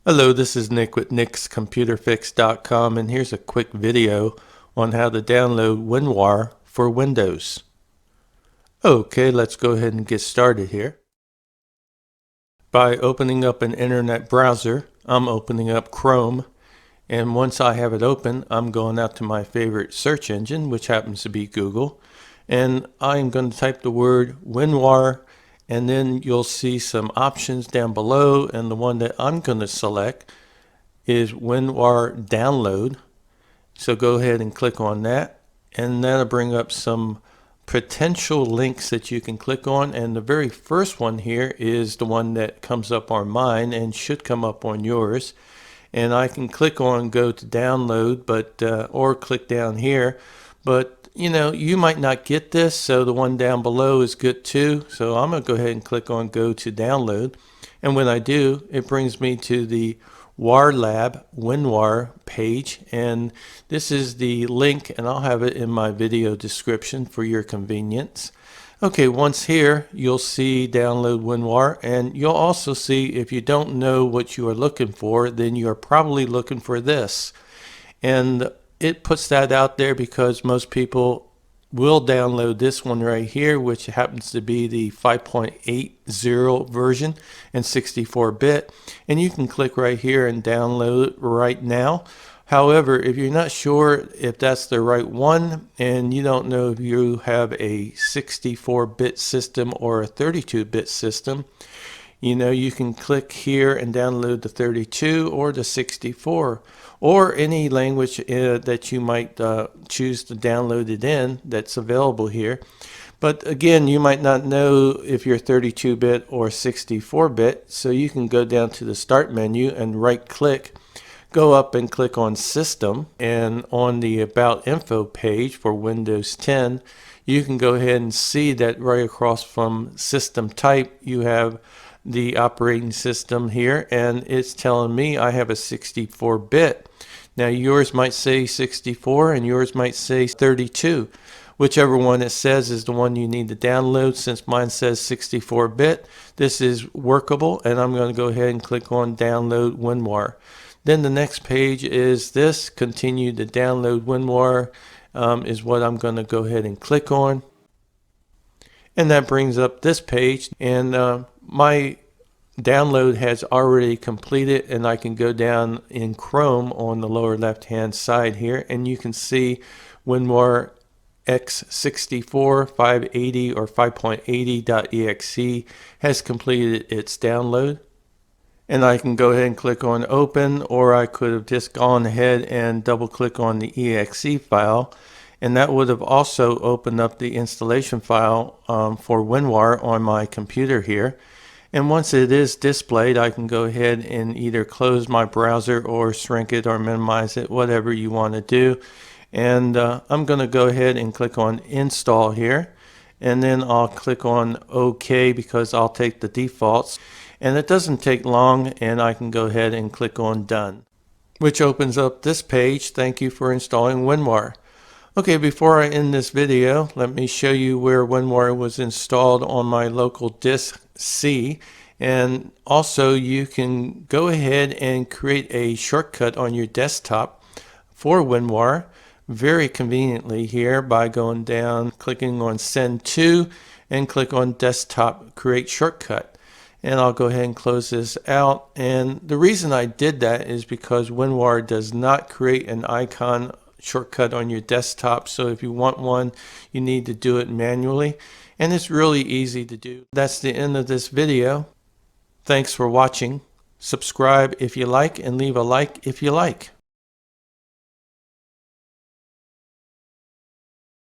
Hello, this is Nick with nickscomputerfix.com, and here's a quick video on how to download WinRAR for Windows. Okay, let's go ahead and get started here. By opening up an internet browser, I'm opening up Chrome, and once I have it open, I'm going out to my favorite search engine, which happens to be Google, and I'm going to type the word WinRAR, and then you'll see some options down below, and the one that I'm going to select is WinRAR download. So go ahead and click on that, and that'll bring up some potential links that you can click on, and the very first one here is the one that comes up on mine and should come up on yours. And I can click on go to download, but or click down here, but you might not get this, so the one down below is good too. So I'm going to go ahead and click on go to download, and when I do, it brings me to the WAR Lab WinRAR page, and this is the link, and I'll have it in my video description for your convenience. Okay, once here, you'll see download WinRAR, and you'll also see, if you don't know what you are looking for, then you're probably looking for this. And it puts that out there because most people will download this one right here, which happens to be the 5.80 version and 64-bit, and you can click right here and download it right now. However, if you're not sure if that's the right one, and you don't know if you have a 64-bit system or a 32-bit system, you can click here and download the 32 or the 64 or any language that you might choose to download it in that's available here. But again, you might not know if you're 32-bit or 64-bit, so you can go down to the Start menu and right-click, go up and click on System, and on the About Info page for Windows 10, you can go ahead and see that right across from System Type, you have the operating system here, and it's telling me I have a 64-bit. Now yours might say 64 and yours might say 32. Whichever one it says is the one you need to download. Since mine says 64-bit, this is workable, and I'm going to go ahead and click on download WinRAR. Then the next page is this, continue to download WinRAR, is what I'm going to go ahead and click on. And that brings up this page, and my download has already completed, and I can go down in Chrome on the lower left hand side here, and you can see WinRAR x64 580 or 5.80.exe has completed its download. And I can go ahead and click on open, or I could have just gone ahead and double click on the exe file, and that would have also opened up the installation file for WinRAR on my computer here. And once it is displayed, I can go ahead and either close my browser or shrink it or minimize it, whatever you want to do. And I'm going to go ahead and click on install here, and then I'll click on OK because I'll take the defaults. And it doesn't take long, and I can go ahead and click on done, which opens up this page. Thank you for installing WinRAR. Okay, before I end this video, let me show you where WinRAR was installed on my local disk C. And also you can go ahead and create a shortcut on your desktop for WinRAR very conveniently here by going down, clicking on send to, and click on desktop create shortcut. And I'll go ahead and close this out. And the reason I did that is because WinRAR does not create an icon shortcut on your desktop, so if you want one, you need to do it manually, and it's really easy to do. That's the end of this video. Thanks for watching. Subscribe if you like, and leave a like if you like.